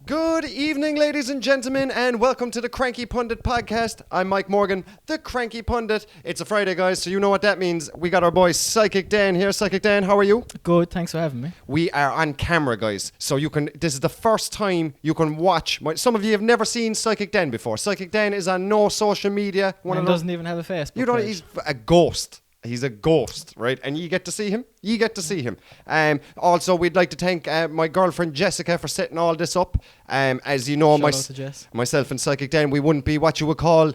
Good evening, ladies and gentlemen, and welcome to the Cranky Pundit podcast. I'm Mike Morgan, the Cranky Pundit. It's a Friday, guys, so you know what that means. We got our boy Psychic Dan here. Psychic Dan, how are you? Good, thanks for having me. We are on camera, guys, so you can. This is the first time you can watch. Some of you have never seen Psychic Dan before. Psychic Dan is on no social media. He doesn't even have a Facebook page. He's a ghost. He's a ghost, right? And you get to see him. Also, we'd like to thank my girlfriend Jessica for setting all this up. As you know, myself and Psychic Dan, we wouldn't be what you would call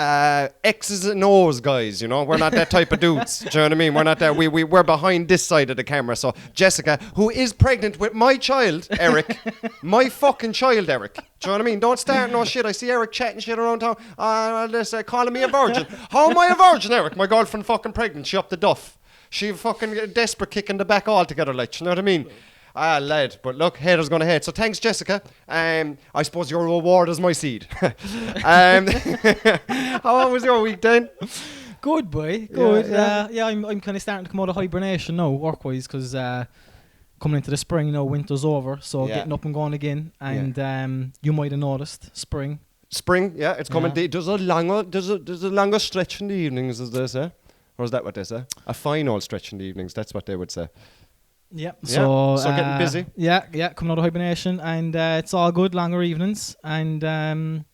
X's and O's guys, you know. We're not that type of dudes. Do you know what I mean? We're not that. We're behind this side of the camera. So Jessica, who is pregnant with my child, Eric, my fucking child, Eric. Do you know what I mean? Don't start no shit. I see Eric chatting shit around town. Calling me a virgin. How am I a virgin, Eric? My girlfriend fucking pregnant. She up the duff. She fucking desperate kicking the back altogether, like, you know what I mean? Ah, lad. But look, haters gonna hate. So thanks, Jessica. I suppose your reward is my seed. How was your week, Dan? Good, boy. Good. I'm kind of starting to come out of hibernation now, work-wise, because coming into the spring, winter's over, so getting up and going again. And you might have noticed, spring, it's coming. There's a longer stretch in the evenings, as they say. Or is that what they say? A fine old stretch in the evenings. That's what they would say. So getting busy. Coming out of hibernation, and it's all good, longer evenings, and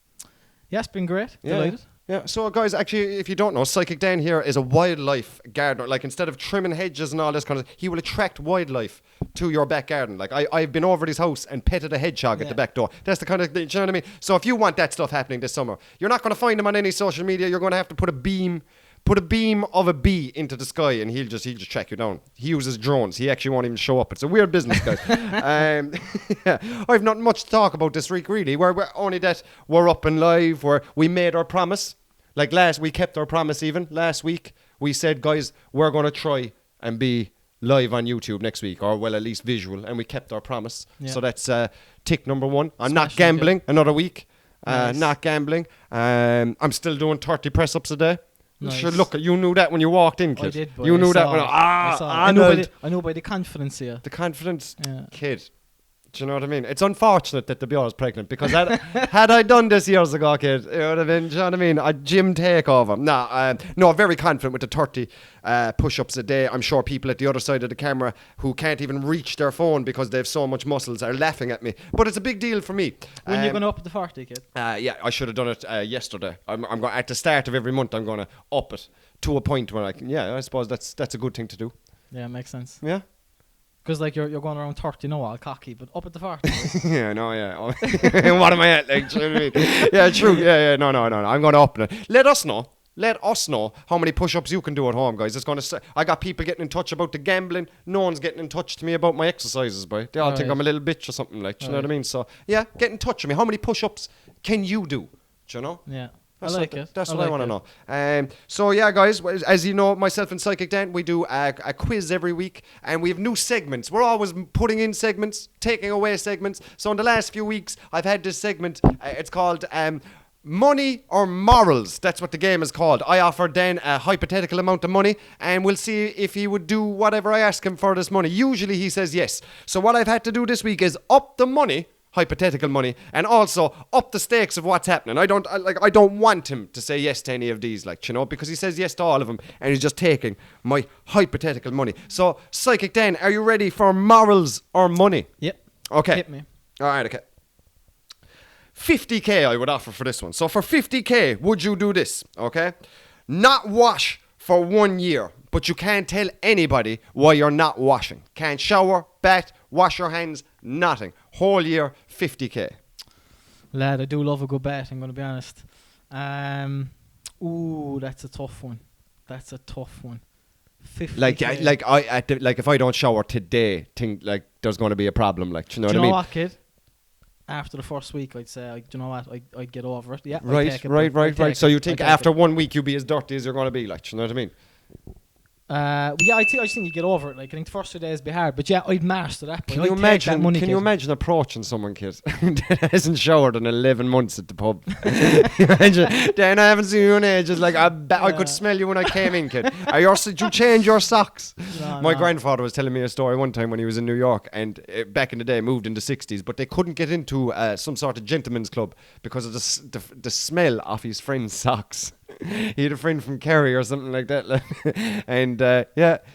it's been great. Delighted. Yeah, so guys, actually, if you don't know, Psychic Dan here is a wildlife gardener. Like, instead of trimming hedges and all this kind of, he will attract wildlife to your back garden. Like, I've been over at his house and petted a hedgehog at the back door. That's the kind of thing, do you know what I mean? So if you want that stuff happening this summer, you're not going to find him on any social media. You're going to have to put a beam of a bee into the sky, and he'll just track you down. He uses drones. He actually won't even show up. It's a weird business, guys. I've not much to talk about this week, really. We're only that we're up and live. We made our promise. Like we kept our promise even. Last week, we said, guys, we're going to try and be live on YouTube next week, or well, at least visual, and we kept our promise. Yeah. So that's tick number one. I'm not gambling another week. Nice. Not gambling. I'm still doing 30 press-ups a day. Nice. Sure, look, you knew that when you walked in, kid. I did, boy. You knew that when I know by the confidence here. The confidence, kid. Do you know what I mean? It's unfortunate that the Bjorn's pregnant, because had I done this years ago, kid, it would have been, do you know what I mean? A gym takeover. No, very confident with the 30 push-ups a day. I'm sure people at the other side of the camera who can't even reach their phone because they have so much muscles are laughing at me. But it's a big deal for me. When are you going to up the 40, kid? I should have done it yesterday. I'm going at the start of every month. I'm going to up it to a point where I can. Yeah, I suppose that's a good thing to do. Yeah, makes sense. Yeah. Because you're going around 30, all cocky, but up at the 40. Yeah. What am I at? Like, do you know what I mean? Yeah, true. Yeah. No. I'm going to up it. Let us know how many push-ups you can do at home, guys. I got people getting in touch about the gambling. No one's getting in touch to me about my exercises, boy. They all think I'm a little bitch or something, like. Do you know what I mean? So yeah, get in touch with me. How many push-ups can you do? Do you know? Yeah. That's That's what I want to know. So yeah, guys, as you know, myself and Psychic Dan, we do a quiz every week, and we have new segments. We're always putting in segments, taking away segments. So in the last few weeks, I've had this segment. It's called Money or Morals. That's what the game is called. I offer Dan a hypothetical amount of money, and we'll see if he would do whatever I ask him for this money. Usually he says yes. So what I've had to do this week is up the money, hypothetical money, and also up the stakes of what's happening. I don't want him to say yes to any of these, because he says yes to all of them, and he's just taking my hypothetical money. So, Psychic Dan, are you ready for morals or money? Yep. Okay. Hit me. All right, okay. 50k I would offer for this one. So for 50k, would you do this? Okay. Not wash for 1 year, but you can't tell anybody why you're not washing. Can't shower, bath, wash your hands, nothing. Whole year, 50k. Lad, I do love a good bet, I'm going to be honest. That's a tough one. 50k. Like if I don't shower today, think like there's going to be a problem. Like, do you know what I mean? What, kid? After the first week, I'd say, do you know what? I'd get over it. Yeah. Right. So you think after 1 week you'll be as dirty as you're going to be? Like, do you know what I mean? Yeah, I just think you get over it. Like, I think the first 2 days be hard, but yeah, I'd master that. Can you imagine? Can you imagine approaching someone, kid, that hasn't showered in 11 months at the pub? Imagine, Dan, I haven't seen you in ages. Like, I could smell you when I came in, kid. Did you change your socks? My grandfather was telling me a story one time when he was in New York, and back in the day, moved in the 60s, but they couldn't get into some sort of gentleman's club because of the smell of his friend's socks. He had a friend from Kerry or something like that, like, and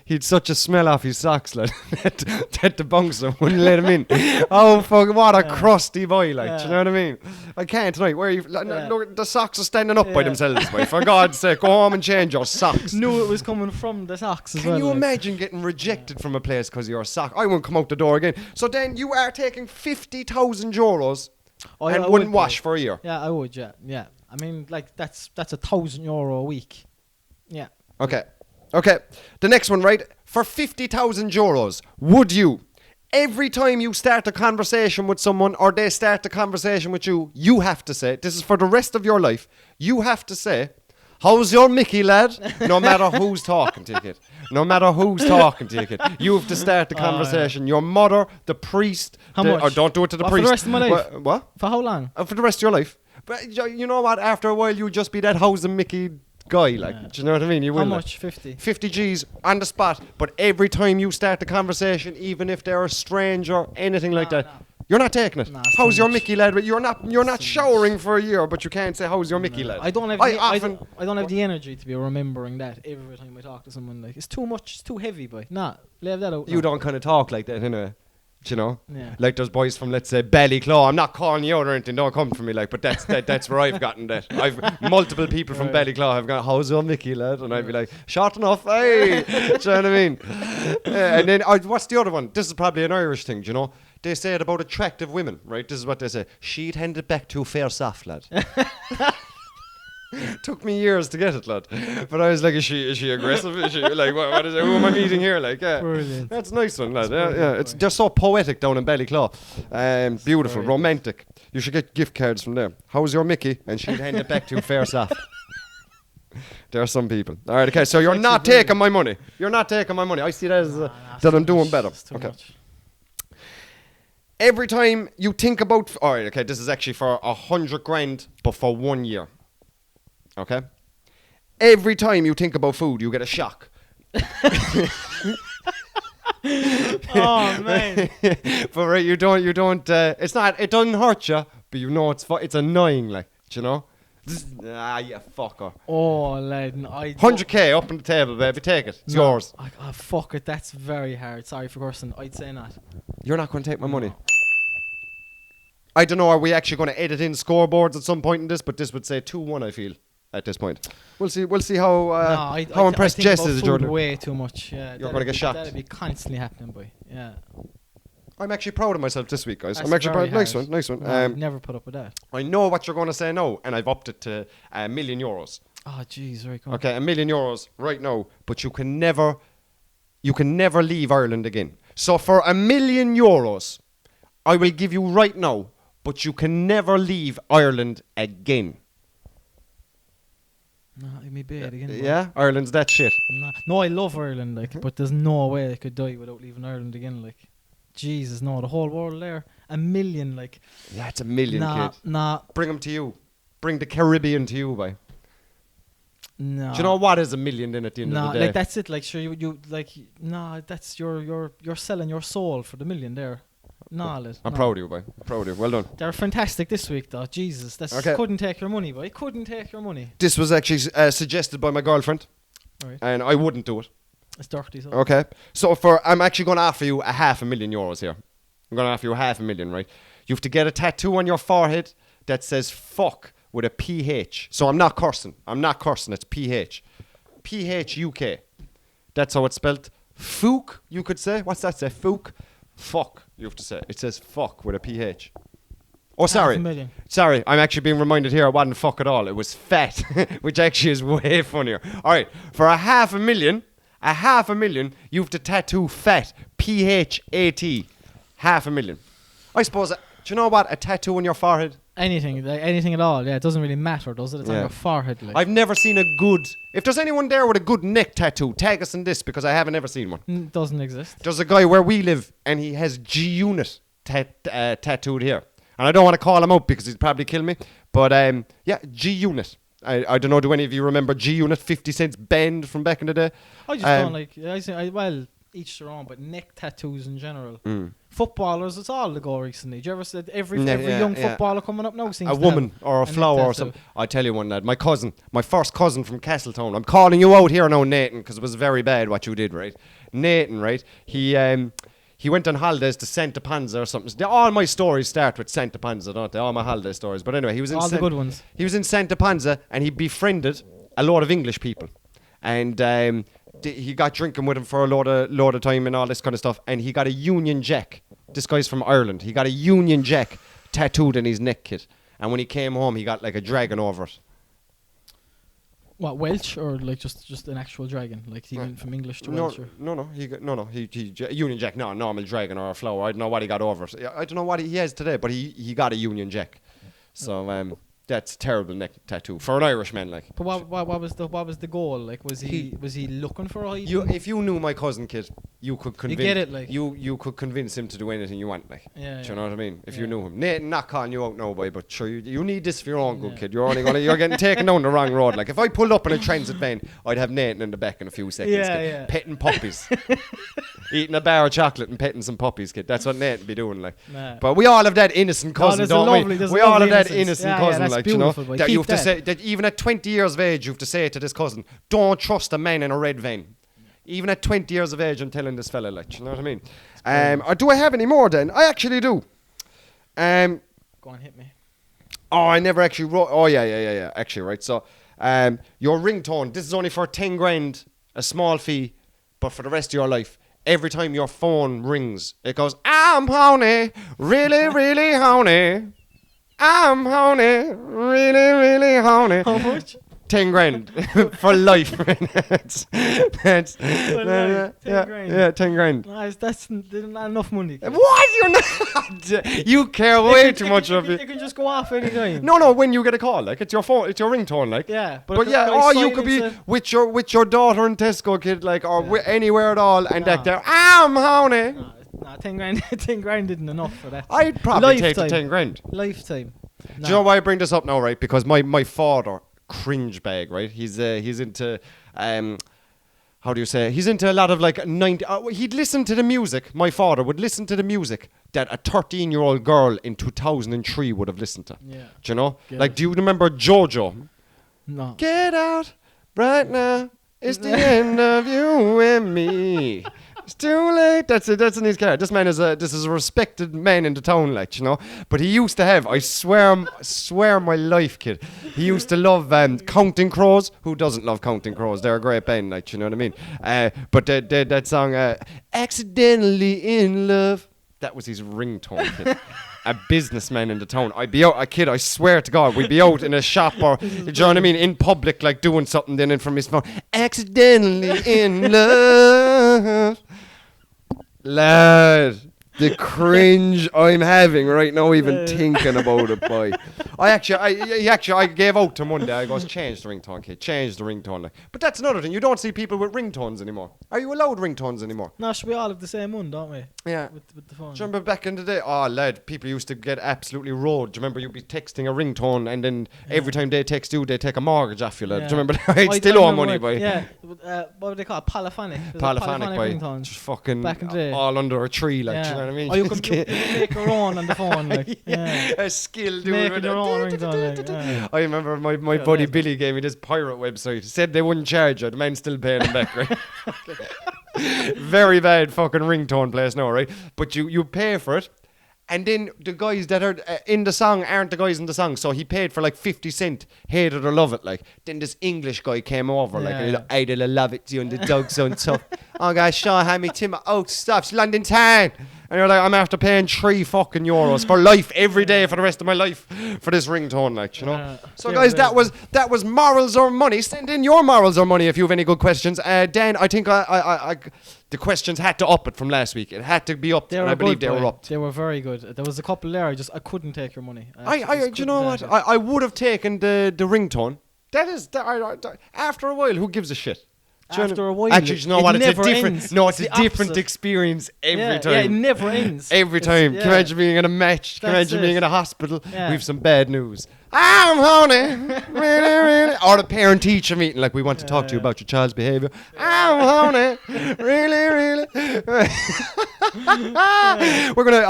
he had such a smell off his socks, like, that the bouncer wouldn't let him in. Oh fuck! What a crusty boy, like. Do you know what I mean? I can't tonight. Where are you? Look, the socks are standing up by themselves, boy. For God's sake, go home and change your socks. Knew it was coming from the socks as well. Can you imagine getting rejected from a place because of your sock? I won't come out the door again. So then you are taking €50,000 and wouldn't wash for a year. Yeah, I would. Yeah. I mean, like, that's €1,000 a week. Yeah. Okay. The next one, right? For €50,000, would you, every time you start a conversation with someone or they start a conversation with you, you have to say, this is for the rest of your life, you have to say, how's your Mickey, lad? No matter who's talking to you, kid. No matter who's talking to you, kid. You have to start the conversation. Your mother, the priest. How much? Or don't do it to the priest. For the rest of my life? What? For how long? For the rest of your life. But you know what? After a while, you'll just be that how's the Mickey guy. Like, do you know what I mean? You will. How much? 50? 50 G's on the spot. But every time you start the conversation, even if they're a stranger, anything like that, you're not taking it. How's your Mickey, lad? You're not showering for a year, but you can't say how's your Mickey, lad. I don't have the energy to be remembering that every time I talk to someone. Like, it's too much. It's too heavy, boy. Leave that out. You don't kind of talk like that, innit? You know, yeah. Like those boys from, let's say, Ballyclaw. I'm not calling you out or anything. Don't come for me, like. But that's where I've gotten that. I've multiple people from Ballyclaw have gone, how's your Mickey, lad? And I'd be like, short enough, hey. Do you know what I mean? And then what's the other one? This is probably an Irish thing. Do you know? They say it about attractive women, right? This is what they say. She'd hand it back to fair soft, lad. Took me years to get it, lad. But I was like, is she aggressive? Is she like, what is it? Who am I meeting here? Like, yeah. Brilliant. That's a nice one, lad. Yeah. They're so poetic down in Ballyclaw. Beautiful, romantic. You should get gift cards from there. How's your Mickey? And she'd hand it back to fair soft. There are some people. All right, okay. So you're not taking my money. You're not taking my money. I see that as that I'm doing better. Okay. Much. Every time you think about, all right, okay. This is actually for 100 grand, but for 1 year. Okay. Every time you think about food, you get a shock. Oh man! But right, you don't. It's not. It doesn't hurt you, but you know it's annoying. Like, do you know? You fucker. Oh, lad, 100k up on the table, baby. Take it. It's yours. Fuck it. That's very hard. Sorry for cursing. I'd say not. You're not going to take my money. I don't know. Are we actually going to edit in scoreboards at some point in this? But this would say 2-1. I feel. At this point, we'll see how impressed Jess is. Jordan, way too much. Yeah, you're going to get shocked. That'd be constantly happening, boy. Yeah. I'm actually proud of myself this week, guys. That's I'm actually proud. hard. Nice one. No, never put up with that. I know what you're going to say now, and I've upped it to €1 million. Oh, jeez, very cool. Okay, €1 million right now, but you can never leave Ireland again. So for €1 million, I will give you right now, but you can never leave Ireland again. No, it'd be bad again. Yeah, Ireland's that shit. No, I love Ireland, like, but there's no way I could die without leaving Ireland again, like. Jesus, no, the whole world there. $1 million, like. Yeah, it's $1 million, kid. Nah. Bring them to you. Bring the Caribbean to you, boy. No. Do you know what is $1 million then at the end of the day? Like, that's it. Like, sure, you like, that's you're selling your soul for the $1 million there. I'm proud of you, boy. I'm proud of you. Well done. They're fantastic this week, though. Jesus, couldn't take your money, boy. Couldn't take your money. This was actually suggested by my girlfriend, right. And I wouldn't do it. It's dirty. So. Okay, so I'm actually going to offer you €500,000 here. I'm going to offer you €500,000, right? You have to get a tattoo on your forehead that says "fuck" with a PH. So I'm not cursing. It's PH. PHUK. That's how it's spelled. Fook, you could say. What's that say? Fook. Fuck, you have to say. It says fuck with a PH. Oh, sorry. Sorry, I'm actually being reminded here it wasn't fuck at all. It was fat, which actually is way funnier. All right, for $500,000, you have to tattoo fat. PHAT. $500,000. I suppose, do Do you know what? A tattoo on your forehead? Anything at all. Yeah, it doesn't really matter, does it? It's on your forehead. Like. I've never seen a good... If there's anyone there with a good neck tattoo, tag us in this because I haven't ever seen one. It doesn't exist. There's a guy where we live and he has G-Unit tattooed here. And I don't want to call him out because he'd probably kill me. But G-Unit. I don't know, do any of you remember G-Unit 50 cents band from back in the day? I just don't like... well, each their own, but neck tattoos in general. Footballers, it's all the go recently. Do you ever see every young footballer coming up now seems a woman or a flower or something? I tell you one, lad. My first cousin from Castletown. I'm calling you out here now, Nathan, because it was very bad what you did, right? Nathan, right? He went on holidays to Santa Panza or something. All my stories start with Santa Panza, don't they? All my holiday stories. But anyway, he was in the good ones. He was in Santa Panza and he befriended a lot of English people, and he got drinking with him for a lot of time and all this kind of stuff, and he got a Union Jack. This guy's from Ireland. He got a Union Jack tattooed in his neck, kid. And when he came home, he got like a dragon over it. What, Welsh or like just an actual dragon? Like he went from English to Welsh? He Union Jack, no, a normal dragon or a flower. I don't know what he got over it. I don't know what he has today, but he got a Union Jack. So that's a terrible neck tattoo for an Irishman, like. But what was the goal? Like, was he looking for a hiding? If you knew my cousin, kid, you could convince. You get it, like. You could convince him to do anything you want, like. Yeah. Do you know what I mean? If you knew him, Nathan, not calling you out now, boy, but sure, you need this for your own good, kid. You're getting taken down the wrong road. Like, if I pulled up in a transit van, I'd have Nathan in the back in a few seconds, kid, petting puppies, eating a bar of chocolate and petting some puppies, kid. That's what Nathan be doing, like. Nah. But we all have that innocent cousin, don't we? We all have that innocent cousin, like, you know. That you have to say that even at 20 years of age, you have to say to this cousin, don't trust a man in a red van. Even at 20 years of age, I'm telling this fella, like, you know what I mean? Or do I have any more then? I actually do. Go on, hit me. Oh, I never actually wrote. Oh, yeah. Actually, right. So, your ringtone, this is only for 10 grand, a small fee, but for the rest of your life, every time your phone rings, it goes, I'm horny, really, really horny. I'm horny, really, really horny. How much? 10 grand for life. that's 10 grand. Yeah, 10 grand. Nice, that's not enough money. What? You're not. You care way too much of it. You can just go off any time. No, when you get a call, like, it's your phone, it's your ringtone, like. Yeah, but you could be with your daughter in Tesco, kid, like, or anywhere at all, and that there, I'm horny. Nah, 10 grand, 10 grand isn't enough for that. I'd probably take the 10 grand. Lifetime. Do you know why I bring this up now, right? Because my father, cringe bag, right? He's into, how do you say? He's into a lot of like 90. He'd listen to the music. My father would listen to the music that a 13-year-old girl in 2003 would have listened to. Yeah. Do you know? Do you remember JoJo? No. Get out right now. It's the end of you and me. It's too late. That's in his car. This is a respected man in the town, like, you know. But he used to have, I swear my life, kid. He used to love Counting Crows. Who doesn't love Counting Crows? They're a great band, like, you know what I mean. But that song, Accidentally in Love. That was his ringtone, kid. A businessman in the town. I'd be out, I swear to God, we'd be out in a shop or, do you know what I mean, in public, like doing something, then in from his phone, accidentally in love. Lad, the cringe I'm having right now, even thinking about it, boy. I gave out to Monday. I goes, change the ringtone, kid. Change the ringtone. Like. But that's another thing. You don't see people with ringtones anymore. Are you allowed ringtones anymore? No, we all have the same one, don't we? Yeah. With the phone. Do you remember back in the day? Oh, lad, people used to get absolutely rolled. Do you remember you'd be texting a ringtone and then every time they text you, they take a mortgage off you, lad. Do you remember that? I'd still owe money, boy. Yeah. What would they call it? Polyphonic. Polyphonic, boy. Ringtones. Just fucking back in the day. all under a tree, like, do you know what I mean? Oh, you can make your own on the phone, like. Yeah. A skill doing Making your own ringtone, like. I remember my buddy Billy gave me this pirate website. Said they wouldn't charge you. The man's still paying him back, right? Very bad fucking ringtone place now, right? But you pay for it, and then the guys that are in the song aren't the guys in the song. So he paid for like 50 cent, hate it or love it. Like, then this English guy came over, I'd love it, you and the dog's on top. Oh, guys, sure, hand me Tim. Oh, stop, it's London town. And you're like, I'm after paying €3 fucking for life, every day for the rest of my life for this ringtone, like, you know. So guys, that was morals or money. Send in your morals or money if you have any good questions. Dan, I think the questions had to up it from last week. It had to be upped, and I believe they were upped. They were very good. There was a couple there. I couldn't take your money. Do you know what? I would have taken the ringtone. After a while, who gives a shit? After a while, actually, you know what? It's a different. Ends. No, it's a different experience every time. Yeah, it never ends. Every time. Can you imagine being in a match? Can you imagine being in a hospital? Yeah. We've some bad news. I'm horny, really. Or the parent-teacher meeting, like we want to talk to you about your child's behaviour. I'm horny, really.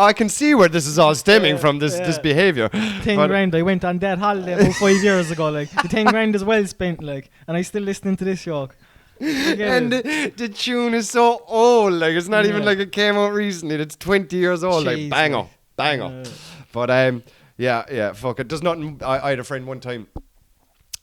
I can see where this is all stemming from. This behaviour. 10 grand. I went on that holiday about 5 years ago. Like the 10 grand is well spent. Like, and I still listening to this joke. And the tune is so old, like it's not even like it came out recently. It's 20 years old. Jeez, like banger. But fuck it. There's nothing. I had a friend one time,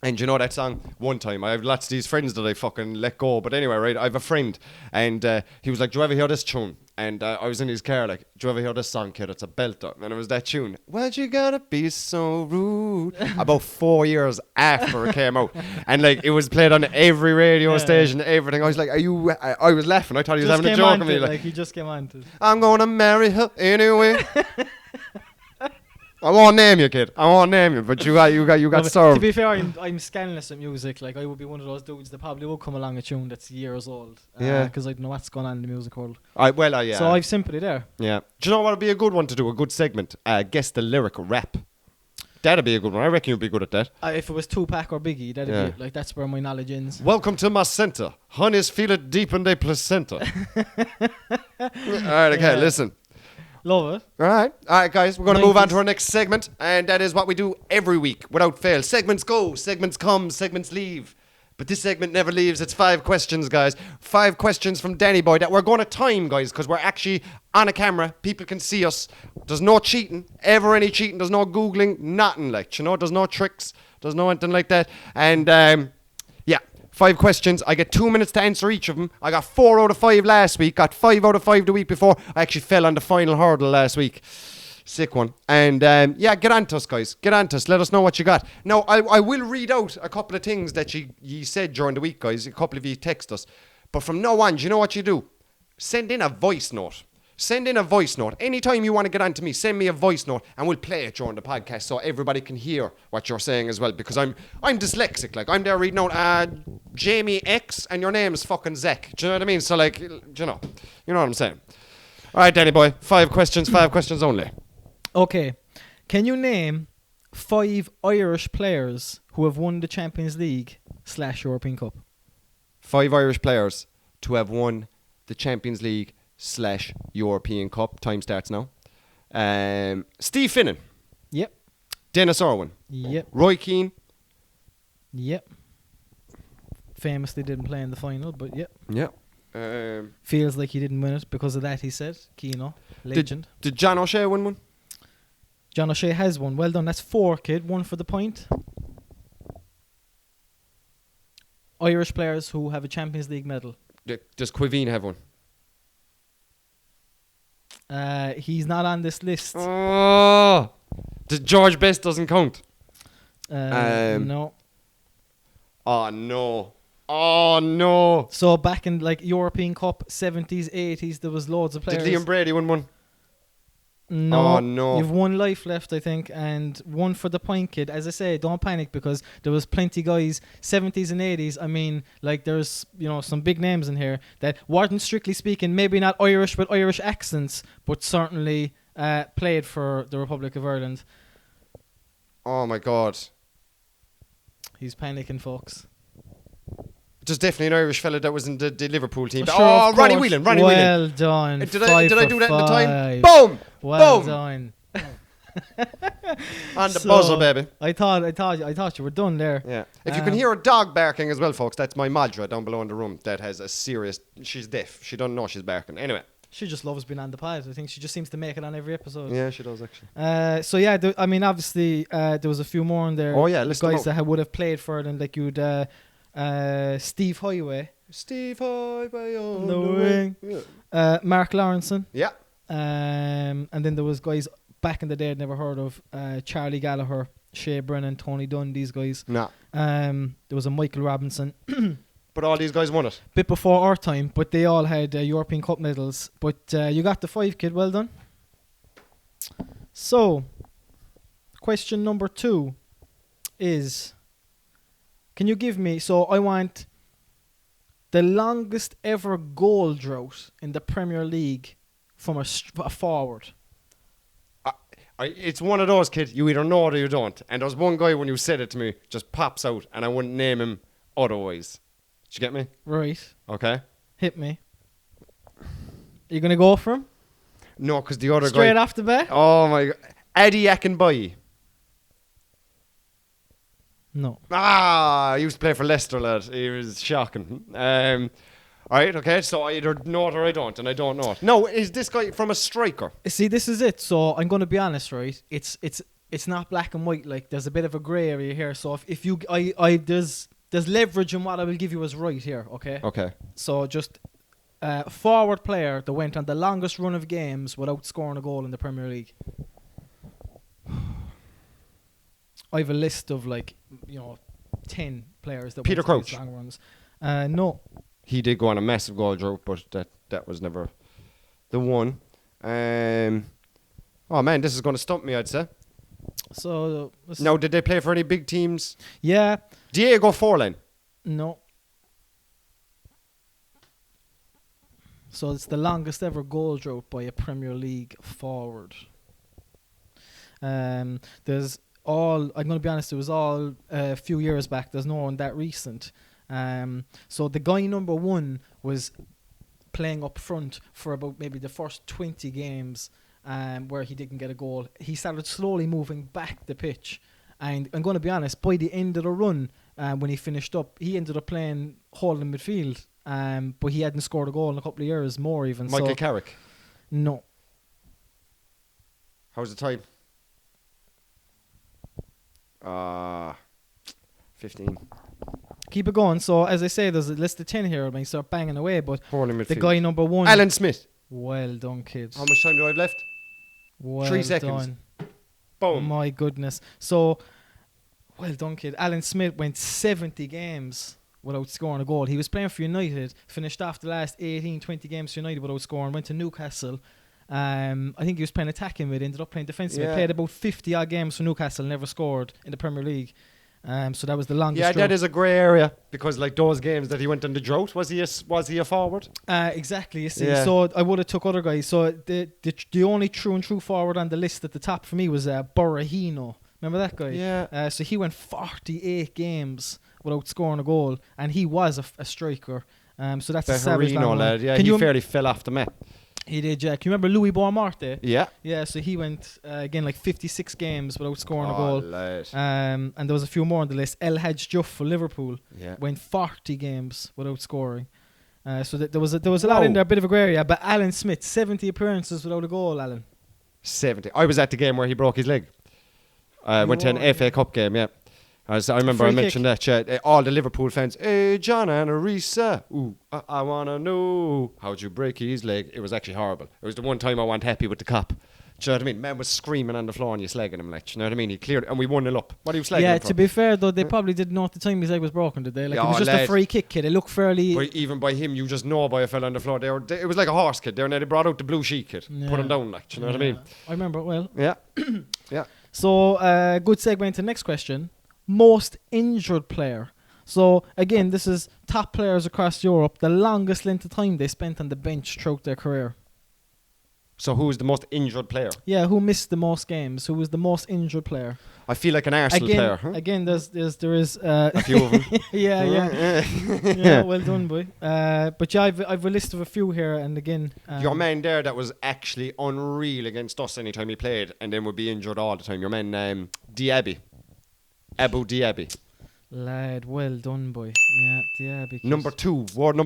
and you know that song. One time, I have lots of these friends that I fucking let go. But anyway, right, I have a friend, and he was like, "Do you ever hear this tune?" And I was in his car, like, "Do you ever hear this song, kid? It's a belter." And it was that tune. Why'd you gotta be so rude? About 4 years after it came out, and like it was played on every radio station, everything. I was like, "Are you?" I was laughing. I thought he was having a joke on me. Like he just came on to. I'm gonna marry her anyway. I won't name you, kid. I won't name you, but you got served. To be fair, I'm scandalous at music. Like I would be one of those dudes that probably would come along a tune that's years old. Because I don't know what's going on in the music world. Yeah. So I've sympathy there. Yeah. Do you know what would be a good one to do? A good segment. Guess the lyric rap. That'd be a good one. I reckon you'd be good at that. If it was Tupac or Biggie, that'd be like that's where my knowledge ends. Welcome to my center. Honeys feel it deep in their placenta. All right. Okay. Listen. Love it. All right, guys. We're going to move on to our next segment, and that is what we do every week without fail. Segments go, segments come, segments leave. But this segment never leaves. It's 5 questions, guys. 5 questions from Danny Boy that we're going to time, guys, because we're actually on a camera. People can see us. There's no cheating. Ever any cheating. There's no Googling. Nothing like, you know. There's no tricks. There's no anything like that. And, 5 questions. I get 2 minutes to answer each of them. I got 4 out of 5 last week. Got 5 out of 5 the week before. I actually fell on the final hurdle last week. Sick one. And get on to us, guys. Get on to us. Let us know what you got. Now, I will read out a couple of things that you said during the week, guys. A couple of you text us. But from now on, do you know what you do? Send in a voice note. Send in a voice note. Anytime you want to get on to me, send me a voice note and we'll play it during the podcast so everybody can hear what you're saying as well. Because I'm dyslexic. Like, I'm there reading out Jamie X and your name is fucking Zach. Do you know what I mean? So, like, you know what I'm saying. All right, Danny boy. 5 questions only. Okay. Can you name 5 Irish players who have won the Champions League / European Cup? 5 Irish players to have won the Champions League / European Cup. Time starts now. Steve Finnan. Yep. Dennis Irwin. Yep. Roy Keane. Yep. Famously didn't play in the final, but yep. Yep. Feels like he didn't win it because of that, he said. Keano, legend. Did John O'Shea win one? John O'Shea has one. Well done. That's 4, kid. 1 for the point. Irish players who have a Champions League medal. Does Quiveen have one? He's not on this list. Oh, George Best doesn't count. No. Oh no. So back in like European Cup 70s, 80s, there was loads of players. Did Liam Brady win one? No. Oh no. You've 1 life left, I think, and 1 for the point, kid. As I say, don't panic because there was plenty guys 70s and 80s. I mean, like there's some big names in here that weren't strictly speaking, maybe not Irish with Irish accents, but certainly played for the Republic of Ireland. Oh my God. He's panicking, folks. There's definitely an Irish fella that was in the Liverpool team. Sure, Ronnie Whelan. Well done. Did I do that in the time? 5. Boom! Well Boom! done. On the buzzer, baby. I thought you were done there. Yeah. If you can hear a dog barking as well, folks, that's my Madra down below in the room that has a serious... She's deaf. She doesn't know she's barking. Anyway. She just loves being on the pod. I think she just seems to make it on every episode. Yeah, she does actually. So yeah, obviously there was a few more in there. Oh yeah, listen guys that would have played for it, and like you'd Steve Highway. Steve Highway on the wing. Yeah. Mark Lawrenson. Yeah. And then there was guys back in the day I'd never heard of. Charlie Gallagher, Shea Brennan, Tony Dunn. These guys. No. There was a Michael Robinson. But all these guys won it. Bit before our time, but they all had European Cup medals. But you got the 5, kid. Well done. So, question number 2 is, can you give me, so I want the longest ever goal drought in the Premier League from a forward. It's one of those, kid. You either know it or you don't. And there's one guy, when you said it to me, just pops out, and I wouldn't name him otherwise. Did you get me? Right. Okay. Hit me. Are you going to go for him? No, because the other guy... Straight off the bat? Oh, my God. Eddie Akinbaye. No. He used to play for Leicester, lad. He was shocking. Alright, okay, so I either know it or I don't, and I don't know it. No, is this guy from a striker? See, this is it. So I'm going to be honest, right? It's not black and white. Like, there's a bit of a grey area here. So if you, there's leverage in what I will give you as right here, okay? Okay. So just forward player that went on the longest run of games without scoring a goal in the Premier League. I have a list of 10 players that Peter went on these Crouch. long runs. No. He did go on a massive goal drought, but that was never the one. Oh man, this is going to stump me, I'd say. So now, did they play for any big teams? Yeah. Diego Forlan. No. So it's the longest ever goal drought by a Premier League forward. There's all, I'm going to be honest, it was all a few years back. There's no one that recent. So the guy number 1 was playing up front for about maybe the first 20 games where he didn't get a goal. He started slowly moving back the pitch. And I'm going to be honest, by the end of the run, when he finished up, he ended up playing holding midfield. But he hadn't scored a goal in a couple of years, more even. Michael Carrick. No. How's the time? 15. Keep it going. So, as I say, there's a list of 10 here. I mean, start banging away. But the guy number 1... Alan Smith. Well done, kids. How much time do I have left? Well 3 seconds. Done. Boom. My goodness. So, well done, kid. Alan Smith went 70 games without scoring a goal. He was playing for United, finished off the last 18, 20 games for United without scoring, went to Newcastle. I think he was playing attacking mid, ended up playing defensive mid, played about 50 odd games for Newcastle, never scored in the Premier League. So that was the longest. Yeah, drought. that is a grey area because like those games that he went on the drought, was he a forward? Exactly. You see, so I would have took other guys. So the only true and true forward on the list at the top for me was Borahino. Remember that guy? Yeah. So he went 48 games without scoring a goal, and he was a striker. So that's a savage long lad. Yeah, he fairly fell off the map. He did, yeah. Can you remember Louis Boismarte? Yeah. Yeah, so he went, again, like 56 games without scoring a goal. Lad. And there was a few more on the list. El Hadj Diouf for Liverpool went 40 games without scoring. So there was a lot in there, a bit of a grey area. But Alan Smith, 70 appearances without a goal, Alan. 70. I was at the game where he broke his leg. Went to an FA Cup game, yeah. I remember I mentioned that. All the Liverpool fans, hey, John and Arisa, ooh, I want to know, how'd you break his leg? It was actually horrible. It was the one time I wasn't happy with the cop. Do you know what I mean? Man was screaming on the floor and you slagging him, like, do you know what I mean? He cleared it and we 1-0 up. What are you slagging him for? To be fair, though, they probably didn't know at the time his leg was broken, did they? Like, it was just a free kick, kid. It looked fairly... Even by him, you just know by a fella on the floor. It was like a horse, kid. They brought out the blue sheet, kid. Put him down, like, do you know what I mean? I remember it well. Yeah. Yeah. So, good segue into the next question. Most injured player. So, again, this is top players across Europe, the longest length of time they spent on the bench throughout their career. So, who is the most injured player? Yeah, who missed the most games? Who was the most injured player? I feel like an Arsenal player. Huh? Again, there is a few of them. yeah, well done, boy. But yeah, I've a list of a few here, and again, your man there that was actually unreal against us anytime he played, and then would be injured all the time. Your man Diaby. Abu Diaby. Lad, well done, boy. Yeah, Diaby. Number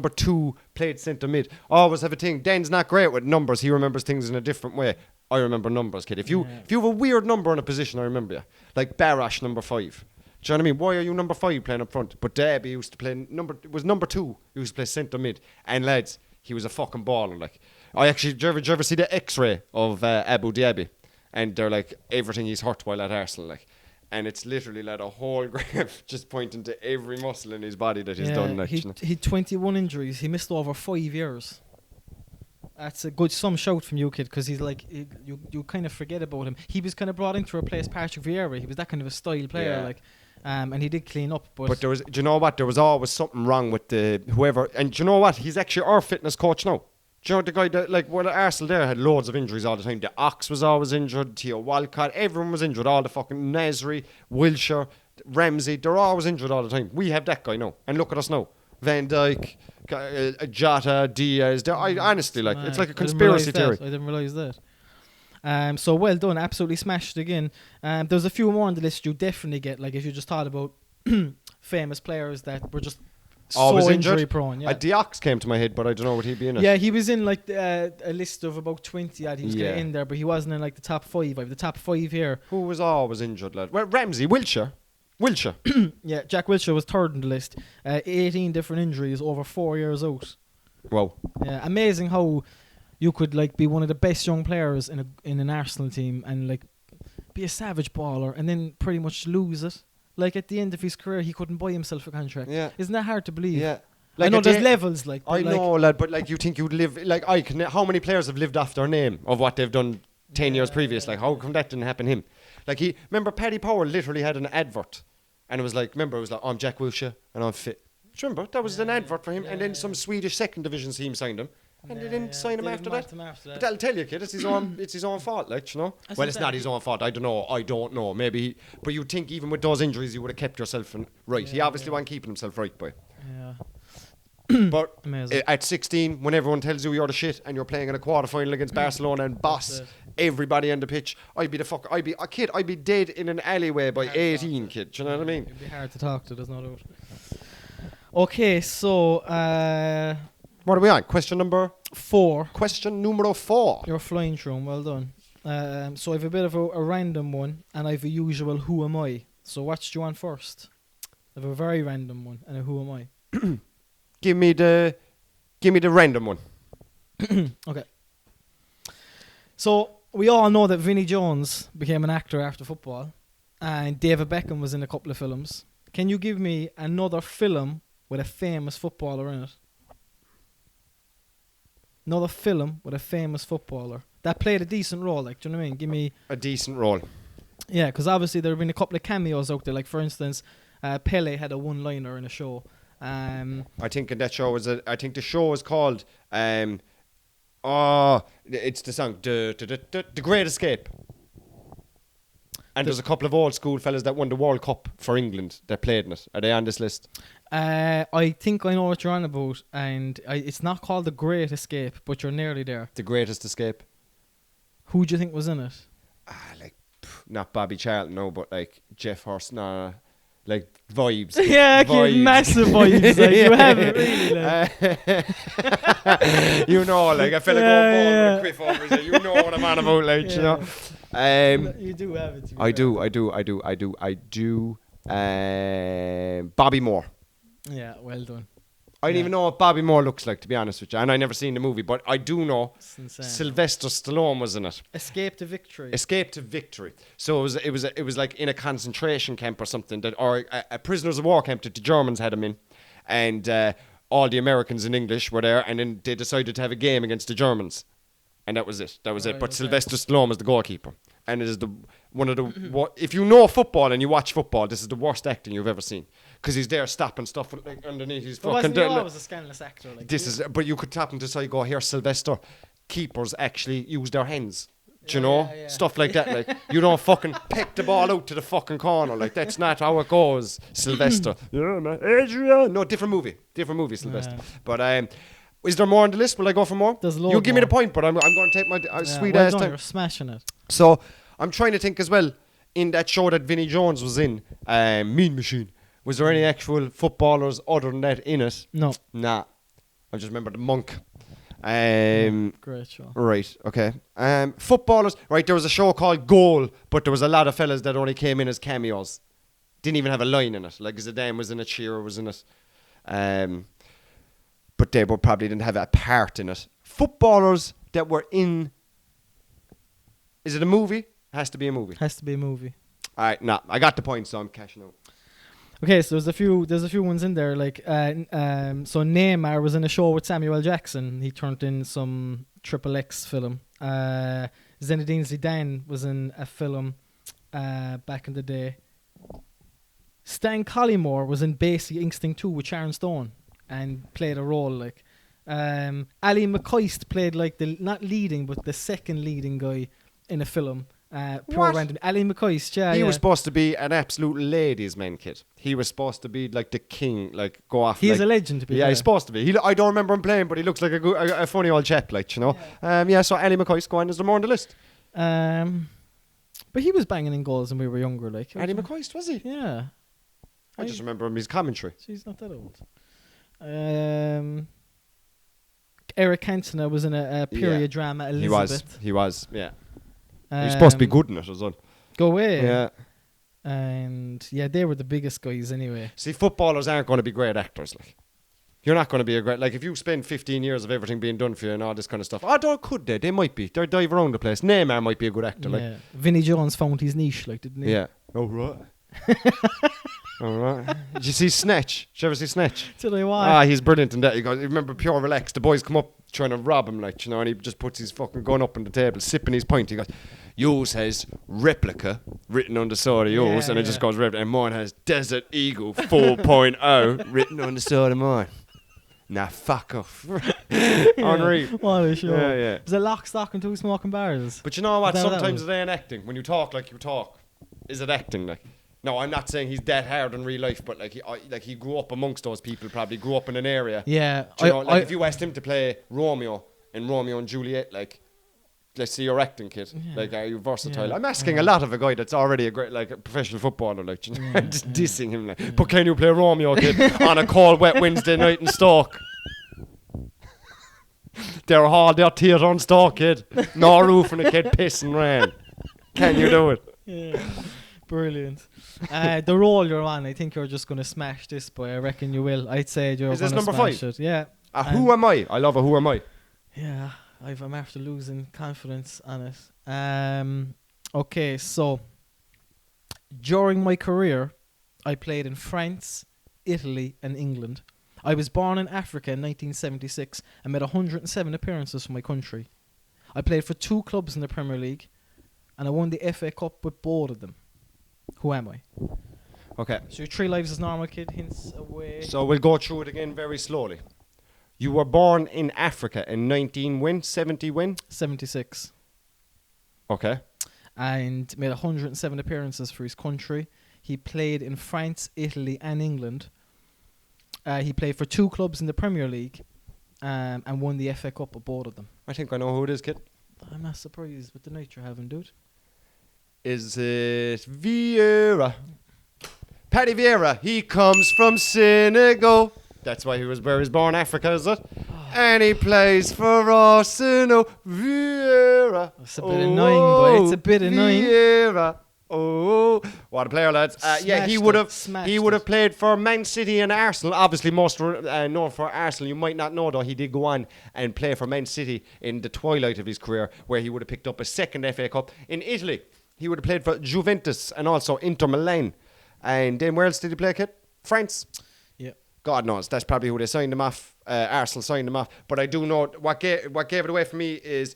2 played centre mid. Always have a thing. Dan's not great with numbers. He remembers things in a different way. I remember numbers, kid. If you have a weird number in a position, I remember you. Like Barash, number 5. Do you know what I mean? Why are you number 5 playing up front? But Diaby used to play number 2. He used to play centre mid. And lads, he was a fucking baller. Like, did you ever see the X-ray of Abu Diaby? And they're like everything he's hurt while at Arsenal, like. And it's literally like a whole graph just pointing to every muscle in his body that he's done. Like, he had 21 injuries. He missed over 5 years. That's a good shout from you, kid, because he's like you kind of forget about him. He was kind of brought in to replace Patrick Vieira. He was that kind of a style player, like, and he did clean up. But there was, do you know what? There was always something wrong with the whoever. And do you know what? He's actually our fitness coach now. Do you know the guy that, like, well, Arsenal there had loads of injuries all the time. The Ox was always injured. Theo Walcott, everyone was injured. All the fucking Nasri, Wilshere, Ramsey, they're always injured all the time. We have that guy now, and look at us now. Van Dijk, Jota, Diaz. I honestly, like, it's like a conspiracy theory. I didn't realise that. So well done, absolutely smashed again. There's a few more on the list you definitely get. Like, if you just thought about famous players that were just so injury prone. Yeah. The Ox came to my head, but I don't know what he'd be in it. Yeah, he was in like a list of about 20. He was getting in there, but he wasn't in like the top 5. I have the top 5 here. Who was always injured, lad? Well, Ramsey, Wilshere. Yeah, Jack Wilshere was third on the list. 18 different injuries over 4 years out. Wow. Yeah, amazing how you could like be one of the best young players in an Arsenal team and like be a savage baller and then pretty much lose it. Like, at the end of his career, he couldn't buy himself a contract. Yeah. Isn't that hard to believe? Yeah. Like, I know there's levels, like. I know, lad, but like, you think you'd live, like, how many players have lived off their name of what they've done 10 years previous? Like, how come that didn't happen to him? Like, remember Paddy Power literally had an advert, and it was like, I'm Jack Wilshere and I'm fit. Do you remember? That was an advert for him, and then some Swedish second division team signed him. And they didn't sign him after that. But that'll tell you, kid, it's his own fault, like, you know. Well, it's not his own fault. I don't know. Maybe, but you'd think even with those injuries, you would have kept yourself right. He obviously wasn't keeping himself right, boy. Yeah. But at 16, when everyone tells you you're the shit and you're playing in a quarter-final against Barcelona and boss everybody on the pitch, I'd be dead in an alleyway by 18, kid. Do you know what I mean? It'd be hard to talk to, there's no doubt. Okay, so what are we on? Question number 4. Question numero 4. You're flying through 'em, well done. So I have a bit of a random one, and I have a usual who am I. So what do you want first? I have a very random one and a who am I. Give me the random one. Okay. So we all know that Vinnie Jones became an actor after football, and David Beckham was in a couple of films. Can you give me another film with a famous footballer in it? Another film with a famous footballer that played a decent role, like, do you know what I mean? Give me a decent role. Yeah, because obviously there have been a couple of cameos out there. Like, for instance, Pele had a one-liner in a show. I think in that show I think the show is called it's the song The Great Escape. And there's a couple of old school fellas that won the World Cup for England that played in it. Are they on this list? I think I know what you're on about, and it's not called The Great Escape, but you're nearly there. The Greatest Escape. Who do you think was in it? Not Bobby Charlton, no, but like Jeff Hurst, nah. Like, vibes. Yeah, vibes. Massive vibes. Like, you have it really. Like. You know, like, a fella going ball with a quiff over his head. You know what I'm on about, like, you know. You do have it. I do. Bobby Moore. Yeah, well done. I don't even know what Bobby Moore looks like, to be honest with you, and I never seen the movie, but I do know Sylvester Stallone was in it. Escape to Victory. So it was like in a concentration camp or something, or a prisoners of war camp that the Germans had him in, and all the Americans in English were there, and then they decided to have a game against the Germans, and that was it. But okay. Sylvester Stallone was the goalkeeper, and it is one of the if you know football and you watch football, this is the worst acting you've ever seen. Because he's there stopping stuff like underneath his fucking... But wasn't he a scandalous actor? Like, but you could tap him to side, go, here, Sylvester, keepers actually use their hands. Do you know? Yeah. Stuff like that. Like, you don't fucking peck the ball out to the fucking corner. Like, that's not how it goes, Sylvester. Yeah, man. Adrian. No, different movie, Sylvester. Yeah. But is there more on the list? Will I go for more? There's loads. You give me the point, but I'm going to take my sweet ass time. You're smashing it. So, I'm trying to think as well, in that show that Vinnie Jones was in, Mean Machine. Was there any actual footballers other than that in it? No. Nah. I just remember the monk. Great show. Right, okay. Footballers. Right, there was a show called Goal, but there was a lot of fellas that only came in as cameos. Didn't even have a line in it. Like Zidane was in it, Shearer was in it. But they probably didn't have a part in it. Footballers that were in... Is it a movie? Has to be a movie. All right, nah, I got the point, so I'm cashing out. Okay, so there's a few ones in there. Like, so Neymar was in a show with Samuel L. Jackson. He turned in some XXX film. Zinedine Zidane was in a film back in the day. Stan Collymore was in Basic Instinct 2 with Sharon Stone and played a role. Like, Ali McCoist played like the not leading but the second leading guy in a film. Pure random. Ali McCoist, yeah. He was supposed to be an absolute ladies' man, kid. He was supposed to be like the king, like go off. He's like, a legend to be. Yeah, he's supposed to be. I don't remember him playing, but he looks like a funny old chap, like, you know. Yeah, so Ali McCoist, go on, is there more on the list? But he was banging in goals when we were younger, like. Ali McCoist, was he? Yeah. I just remember him his commentary. He's not that old. Eric Cantona was in a period drama, Elizabeth. He was, yeah. He was supposed to be good in it as well. Go away. Yeah. And yeah, they were the biggest guys anyway. See, footballers aren't going to be great actors. Like, you're not going to be a great... Like, if you spend 15 years of everything being done for you and all this kind of stuff, could they? They might be. They're dive around the place. Neymar might be a good actor. Yeah. Vinnie Jones found his niche, like, didn't he? Yeah. Oh, right. All right. Did you see Snatch? Did you ever see Snatch? Did I watch? He's brilliant in that. You remember Pure Relax? The boys come up trying to rob him, like, you know, and he just puts his fucking gun up on the table, sipping his pint. He goes, yours has replica written on the side of yours, and it just goes replica. And mine has Desert Eagle 4.0 written on the side of mine. Nah, fuck off. Unreal. What a show. Yeah. It was a lock, stock, and two smoking bars. But you know what? That Sometimes it ain't acting. When you talk like you talk, is it acting? Like, no, I'm not saying he's that hard in real life, but he grew up amongst those people. Probably grew up in an area. Yeah. Do you know, like if you asked him to play Romeo in Romeo and Juliet, like, let's see your acting, kid. Yeah. Like, are you versatile? Yeah. I'm asking a lot of a guy that's already a great, like, a professional footballer, like, you know, just dissing him, like. But can you play Romeo, kid, on a cold, wet Wednesday night in Stoke? They're all their tears on Stoke, kid. No roof and a kid pissing rain. Can you do it? Yeah. Brilliant. The role you're on, I think you're just going to smash this, but I reckon you will. I'd say you're going to smash number 5? It. Yeah. Who am I? I love a who am I. Yeah, I'm after losing confidence on it. Okay, so during my career, I played in France, Italy, and England. I was born in Africa in 1976 and made 107 appearances for my country. I played for 2 clubs in the Premier League, and I won the FA Cup with both of them. Who am I? Okay. So 3 lives as normal, kid. Hints away. So we'll go through it again very slowly. You were born in Africa in 70 when? 76. Okay. And made 107 appearances for his country. He played in France, Italy, and England. He played for 2 clubs in the Premier League, and won the FA Cup with both of them. I think I know who it is, kid. I'm not surprised with the night you're having, dude. Is it Vieira? Paddy Vieira. He comes from Senegal. That's why he was where he was born, Africa, is it? And he plays for Arsenal. Vieira. It's a bit annoying, but it's a bit annoying. Vieira. Oh, what a player, lads! Yeah, he would have played for Man City and Arsenal. Obviously, most known for Arsenal. You might not know though, he did go on and play for Man City in the twilight of his career, where he would have picked up a second FA Cup. In Italy, he would have played for Juventus and also Inter Milan. And then where else did he play, kid? France. Yeah. God knows, that's probably who they signed him off. Arsenal signed him off. But I do know what gave it away for me is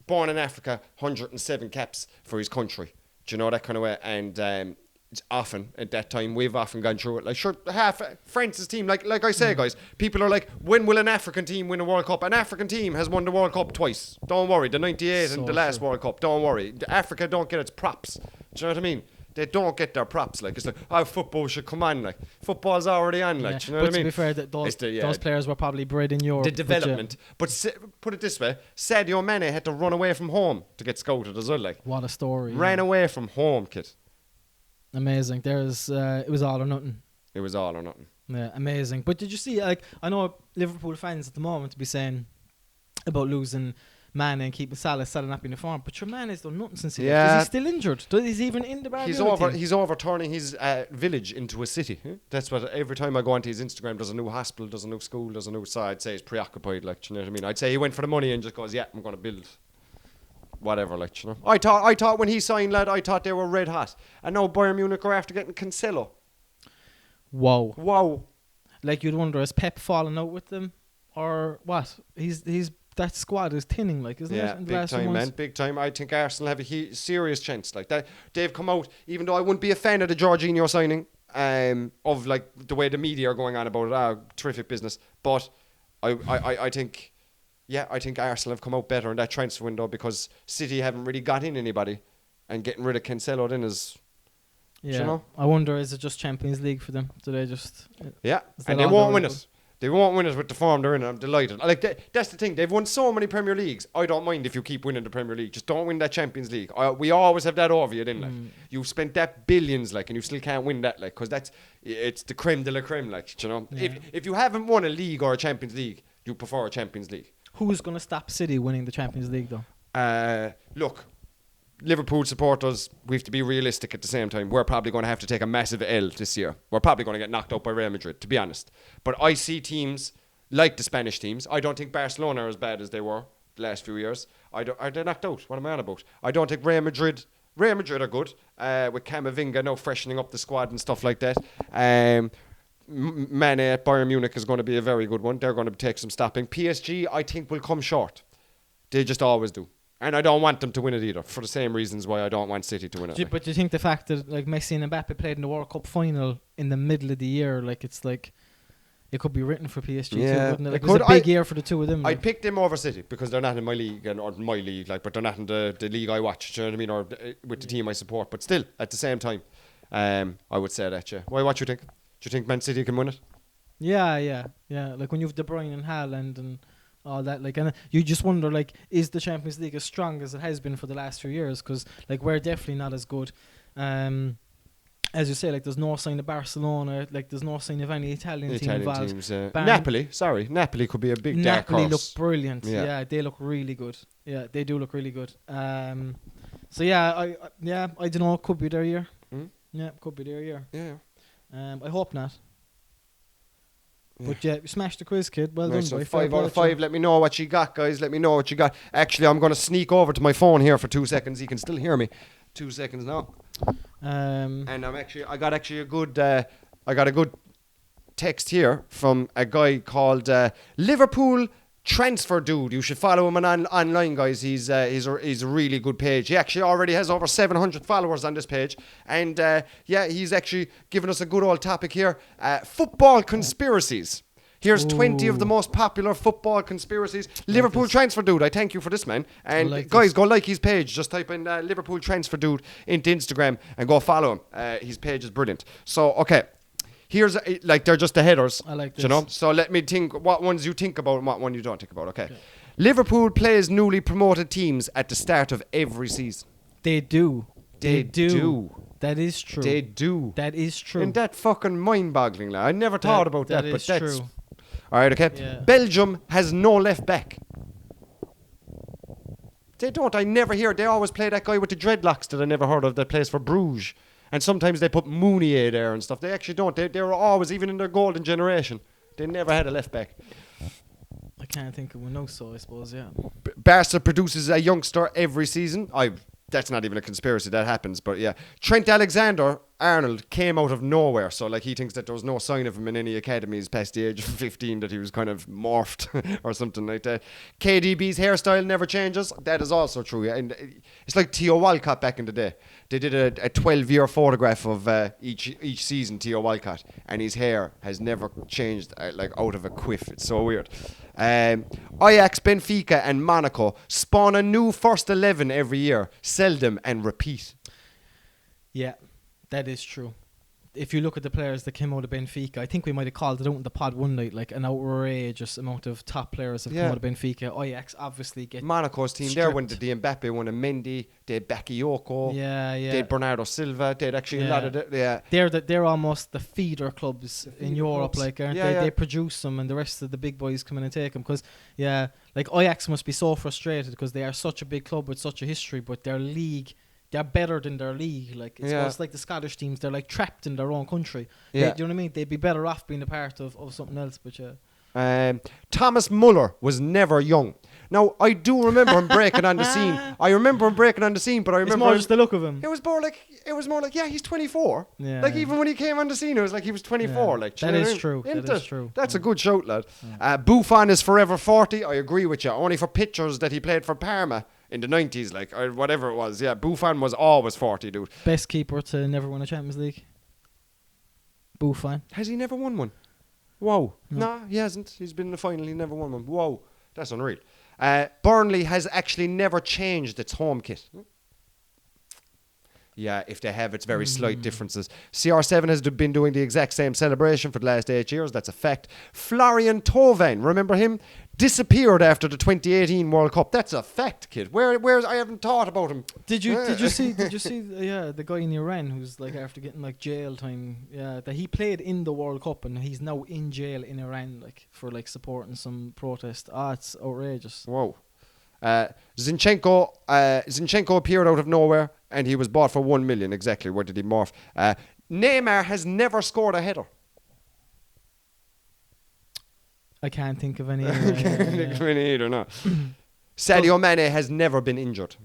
born in Africa, 107 caps for his country. Do you know, that kind of way? And it's often, at that time, we've often gone through it. Like, sure, half France's team, like I say, guys, people are like, when will an African team win a World Cup? An African team has won the World Cup twice. Don't worry. The 98 and the last World Cup. Don't worry. Africa don't get its props. Do you know what I mean? They don't get their props. Like, it's like, football should come on. Like, football's already on. Like, do you know what I mean? But to be fair, those players were probably bred in Europe. The development. But put it this way, Sadio Mane had to run away from home to get scouted as well. Like, what a story. Ran away from home, kid. Amazing. It was all or nothing. It was all or nothing. Yeah, amazing. But did you see, like, I know Liverpool fans at the moment to be saying about losing Mane and keeping Salah not being in form, but your man has done nothing since he left. Is he still injured? Is he even in the Barcelona team? He's overturning his village into a city. That's what every time I go onto his Instagram, there's a new hospital, there's a new school, there's a new side. I'd say he's preoccupied. Like, do you know what I mean? I'd say he went for the money and just goes, yeah, I'm going to build. whatever, like, you know. I thought when he signed, lad, I thought they were red hot. And now Bayern Munich are after getting Cancelo. Wow. Like, you'd wonder, is Pep falling out with them? Or what? He's that squad is thinning, like, isn't it? Yeah, big time, man. Big time. I think Arsenal have a serious chance. Like, that, they've come out, even though I wouldn't be a fan of the Jorginho signing, of, like, the way the media are going on about it. Terrific business. But I think... Yeah, I think Arsenal have come out better in that transfer window because City haven't really got in anybody, and getting rid of Cancelo then is, you know. I wonder, is it just Champions League for them? Do they just? Yeah, and they won't win it. They won't win it with the form they're in. I'm delighted. Like that's the thing. They've won so many Premier Leagues. I don't mind if you keep winning the Premier League. Just don't win that Champions League. We always have that over you, then. Like you've spent that billions, like, and you still can't win that, like, because it's the creme de la creme, like, you know. Yeah. If you haven't won a league or a Champions League, you prefer a Champions League. Who's going to stop City winning the Champions League, though? Look, Liverpool supporters, we have to be realistic at the same time. We're probably going to have to take a massive L this year. We're probably going to get knocked out by Real Madrid, to be honest. But I see teams like the Spanish teams. I don't think Barcelona are as bad as they were the last few years. Are they knocked out? What am I on about? I don't think Real Madrid are good, with Camavinga now freshening up the squad and stuff like that. Mane at Bayern Munich is going to be a very good one. They're going to take some stopping. PSG, I think, will come short. They just always do. And I don't want them to win it either, for the same reasons why I don't want City to win it. But do you think the fact that, like, Messi and Mbappe played in the World Cup final in the middle of the year, like, it's like it could be written for PSG too, wouldn't it? Like, it was a big year for the two of them. I'd pick them over City because they're not in my league, or my league, like, but they're not in the league I watch, do you know what I mean, or with the team I support. But still, at the same time, I would say that, yeah. Why? What do you think? Do you think Man City can win it? Yeah. Like, when you've De Bruyne and Haaland and all that, like, and you just wonder, like, is the Champions League as strong as it has been for the last few years? Because, like, we're definitely not as good. As you say, like, there's no sign of Barcelona. Like, there's no sign of any Italian team involved. Teams, Napoli could be a big dark horse. Napoli look brilliant. Yeah, they look really good. Yeah, they do look really good. So yeah, I don't know. It could be their year. Yeah, it could be their year. Yeah. I hope not. But yeah, you smashed the quiz, kid. Well done, so boy. 5 out of 5. Let me know what you got, guys. Let me know what you got. Actually, I'm going to sneak over to my phone here for 2 seconds. You can still hear me. 2 seconds now. And I got a good text here from a guy called Liverpool Transfer Dude. You should follow him online, guys. He's a really good page. He actually already has over 700 followers on this page, and he's actually given us a good old topic here: football conspiracies. Here's 20 of the most popular football conspiracies. Liverpool Transfer Dude, I thank you for this, man. And guys, go like his page. Just type in Liverpool Transfer Dude into Instagram and go follow him. His page is brilliant. So, okay. Here's, like, they're just the headers. I like this. You know? So let me think what ones you think about and what one you don't think about. Okay. Liverpool plays newly promoted teams at the start of every season. They do. They do. That is true. They do. That is true. And that fucking mind-boggling, like, I never thought about that, but that's true. All right, okay. Yeah. Belgium has no left back. They don't. I never hear. They always play that guy with the dreadlocks that I never heard of that plays for Bruges. And sometimes they put Mounier there and stuff. They actually don't. They were always, even in their golden generation, they never had a left back. I can't think of one now, so I suppose, yeah. Barca produces a youngster every season. That's not even a conspiracy, that happens, but yeah. Trent Alexander-Arnold came out of nowhere, so, like, he thinks that there was no sign of him in any academies past the age of 15, that he was kind of morphed or something like that. KDB's hairstyle never changes. That is also true, yeah. And it's like Theo Walcott back in the day. They did a 12-year photograph of each season, Theo Walcott, and his hair has never changed, like, out of a quiff. It's so weird. Ajax, Benfica and Monaco spawn a new first 11 every year, sell them and repeat. Yeah, that is true. If you look at the players that came out of Benfica, I think we might have called it out in the pod one night, like, an outrageous amount of top players have come out of Benfica. Ajax obviously get Monaco's team stripped. there when the Mbappe won a Mendy, they had Bakayoko, they had Bernardo Silva, they had actually a lot of they're almost the feeder clubs in Europe, like, aren't they? They produce them and the rest of the big boys come in and take them, because like, Ajax must be so frustrated because they are such a big club with such a history, but their league, they're better than their league. Like, it's like the Scottish teams, they're like trapped in their own country. Do you know what I mean? They'd be better off being a part of something else, but Thomas Muller was never young. Now, I do remember him breaking on the scene. But I remember It's more just the look of him. It was more like, yeah, he's 24. Yeah. Like, even when he came on the scene, it was like he was 24. Yeah. Like, that is true. That is true. That's a good shout, lad. Buffon is forever 40. I agree with you. Only for pictures that he played for Parma in the 90s, like, or whatever it was. Yeah, Buffon was always 40, dude. Best keeper to never win a Champions League. Buffon. Has he never won one? Whoa. No. Nah, he hasn't. He's been in the final. He never won one. Whoa. That's unreal. Burnley has actually never changed its home kit. Yeah, if they have, it's very slight differences. CR7 has been doing the exact same celebration for the last 8 years. That's a fact. Florian Thauvin, remember him? Disappeared after the 2018 World Cup. That's a fact, kid. Where's I haven't thought about him. Did you see the guy in Iran who's like after getting like jail time? Yeah, that he played in the World Cup and he's now in jail in Iran like for like supporting some protest. It's outrageous. Whoa. Zinchenko appeared out of nowhere and he was bought for 1 million. Exactly. Where did he morph? Neymar has never scored a header. I can't think of any. Can't think of any either, no. Sadio Mane has never been injured.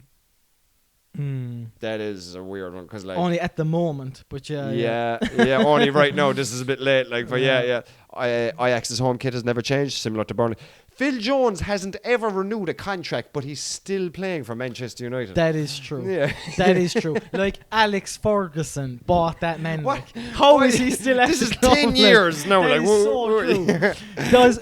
That is a weird one because like only at the moment, but yeah, only right now. This is a bit late, like, but yeah. Ajax's home kit has never changed, similar to Burnley. Phil Jones hasn't ever renewed a contract, but he's still playing for Manchester United. That is true. Yeah, that is true. Like Alex Ferguson bought that man. What? Like, how is he still at this the is club? 10 years now. That Like, is so true. Does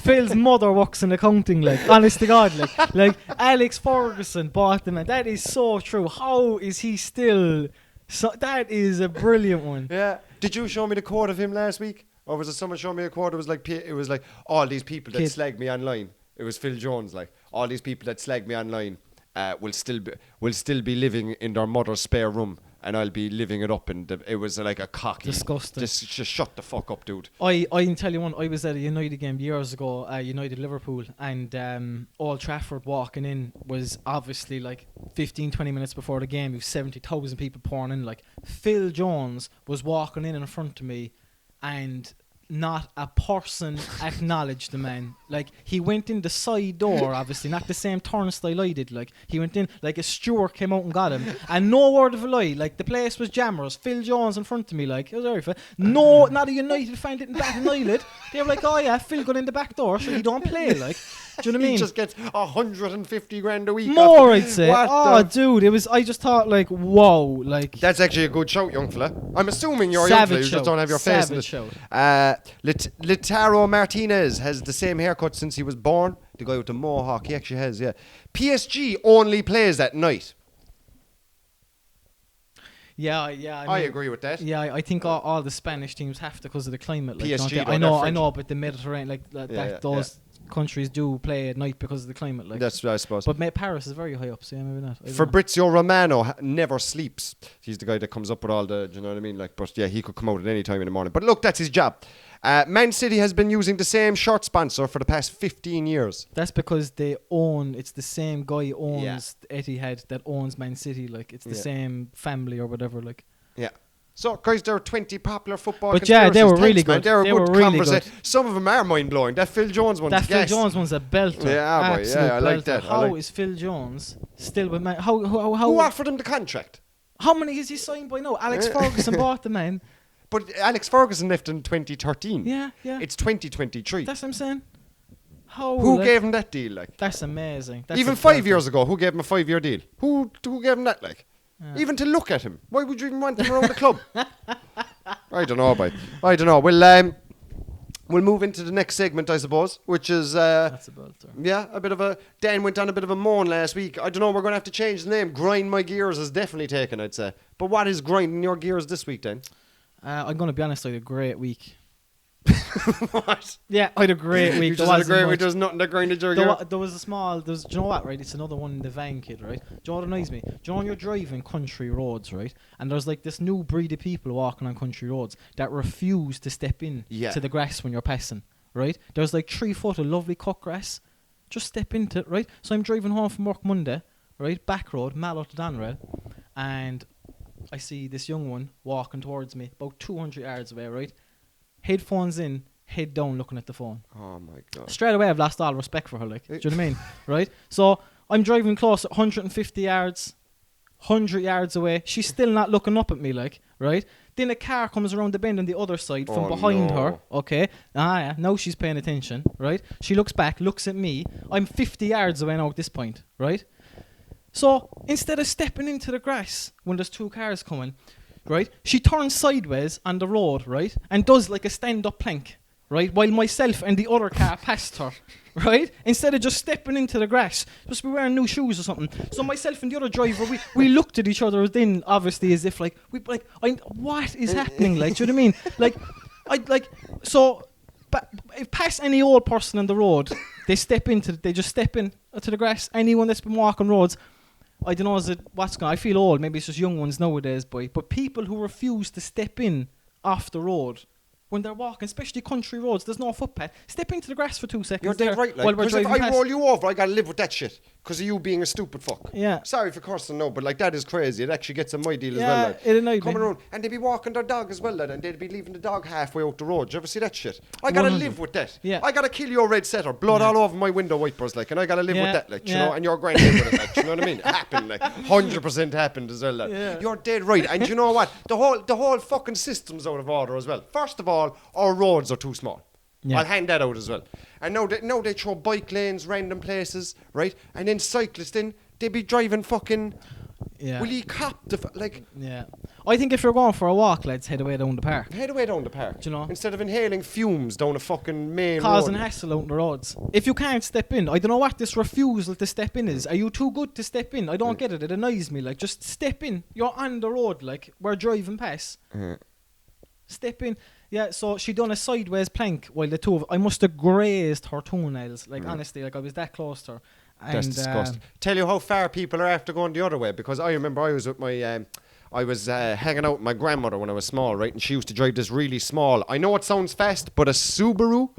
Phil's mother works in accounting? Like, honest to God, like Alex Ferguson bought the man. That is so true. How is he still? So that is a brilliant one. Yeah. Did you show me the quote of him last week? Or was it someone showing me a quote? It was like all these people that slag me online. It was Phil Jones. Like all these people that slag me online will still be living in their mother's spare room, and I'll be living it up. And it was like a cocky. Disgusting. Just shut the fuck up, dude. I can tell you one. I was at a United game years ago, United Liverpool, and Old Trafford walking in was obviously like 15-20 minutes before the game. There was 70,000 people pouring in. Like Phil Jones was walking in front of me. And not a person acknowledged the man. Like, he went in the side door, obviously, not the same turnstile I did. Like, he went in, like, a steward came out and got him. And no word of a lie. Like, the place was jammers. Phil Jones in front of me, like, it was everything. No, not a United fan didn't bat an eyelid. They were like, oh yeah, Phil got in the back door, so he don't play, like. Do you know what I mean? He just gets 150 grand a week. More, I'd say. Dude, I just thought, like, whoa, like. That's actually a good shout, young fella. I'm assuming you're a young fella, you just don't have your face in it. Lautaro Martinez has the same haircut since he was born. The guy with the mohawk, he actually has, yeah. PSG only plays at night. Yeah. I agree with that. Yeah, I think all the Spanish teams have to because of the climate. Like, PSG, I know, but the Mediterranean, those countries do play at night because of the climate. Like. That's what I suppose. But Paris is very high up, so yeah, maybe not. Fabrizio Romano never sleeps. He's the guy that comes up with all the, do you know what I mean? Like, but yeah, he could come out at any time in the morning. But look, that's his job. Man City has been using the same shirt sponsor for the past 15 years. That's because it's the same guy owns Etihad that owns Man City. Like, it's the same family or whatever. Like, yeah. So, guys, there are 20 popular football But yeah, they were really good. They were really good. Some of them are mind-blowing. That Phil Jones one's Phil Jones one's a belter. Yeah, boy. Yeah, I like that. How is Phil Jones still with Man? Who offered him the contract? How many is he signed by now? Alex Ferguson bought the man. But Alex Ferguson left in 2013. Yeah. It's 2023. That's what I'm saying. Who gave him that deal? Like, that's amazing. Even 5 years ago, who gave him a 5-year deal? Who gave him that? Like, even to look at him. Why would you even want him around the club? I don't know, boy. I don't know. We'll move into the next segment, I suppose, which is that's a belter. Yeah, a bit of a. Dan went on a bit of a moan last week. I don't know. We're going to have to change the name. Grind my gears is definitely taken, I'd say. But what is grinding your gears this week, Dan? I'm going to be honest. I had a great week. What? Yeah, I had a great week. You just had a great week. There's nothing that grinded your gear. There was a small. Do you know what? Right, it's another one in the van, kid. Right. Do you know what annoys me? Do you know when you're driving country roads, right? And there's like this new breed of people walking on country roads that refuse to step in to the grass when you're passing. Right. There's like 3 foot of lovely cut grass. Just step into it, right? So I'm driving home from work Monday, right? Back road, Mallow to Donerail, and I see this young one walking towards me, about 200 yards away, right? Headphones in, head down looking at the phone. Oh my God. Straight away, I've lost all respect for her. Like, do you know what I mean? Right? So I'm driving close, 150 yards, 100 yards away. She's still not looking up at me, like, right? Then a car comes around the bend on the other side from behind her. Okay. Now she's paying attention, right? She looks back, looks at me. I'm 50 yards away now at this point, right? So instead of stepping into the grass when there's 2 cars coming, right? She turns sideways on the road, right? And does like a stand-up plank, right? While myself and the other car passed her, right? Instead of just stepping into the grass, just be wearing new shoes or something. So myself and the other driver, we looked at each other then, obviously, as if like what is happening? Like, do you know what I mean? If past any old person on the road, they just step in to the grass. Anyone that's been walking roads, I don't know, I feel old. Maybe it's just young ones nowadays, boy. But people who refuse to step in off the road when they're walking, especially country roads, there's no footpath. Step into the grass for 2 seconds. You're dead right, like, because if I roll you over, I gotta live with that shit. Because of you being a stupid fuck. Yeah. Sorry for cursing, no, but like that is crazy. It actually gets in my deal as well. Yeah, Like, it annoyed coming me. around, and they'd be walking their dog as well, like, and they'd be leaving the dog halfway out the road. Do you ever see that shit? I gotta 100. live with that. Yeah. I gotta kill your red setter, blood all over my window wipers, like, and I gotta live with that, like, you know, and your granddad with it, like, you know what I mean? It happened, like, 100% happened as well, like. Yeah. You're dead right, and you know what? The whole fucking system's out of order as well. First of all, our roads are too small. Yeah. I'll hand that out as well. And now they throw bike lanes, random places, right? And then cyclists, they be driving fucking... Yeah. Will you cop the... Yeah. I think if you're going for a walk, let's head away down the park. Head away down the park. Do you know? Instead of inhaling fumes down a fucking main Causing road. hassle out the roads. If you can't step in, I don't know what this refusal to step in is. Are you too good to step in? I don't get it. It annoys me. Like, just step in. You're on the road, like, we're driving past. Step in. Yeah, so she done a sideways plank while the two of... I must have grazed her toenails. Like, honestly, like, I was that close to her. And, That's disgusting. Tell you how far people are after going the other way, because I remember I was with my... I was hanging out with my grandmother when I was small, right? And she used to drive this really small... I know it sounds fast, but a Subaru...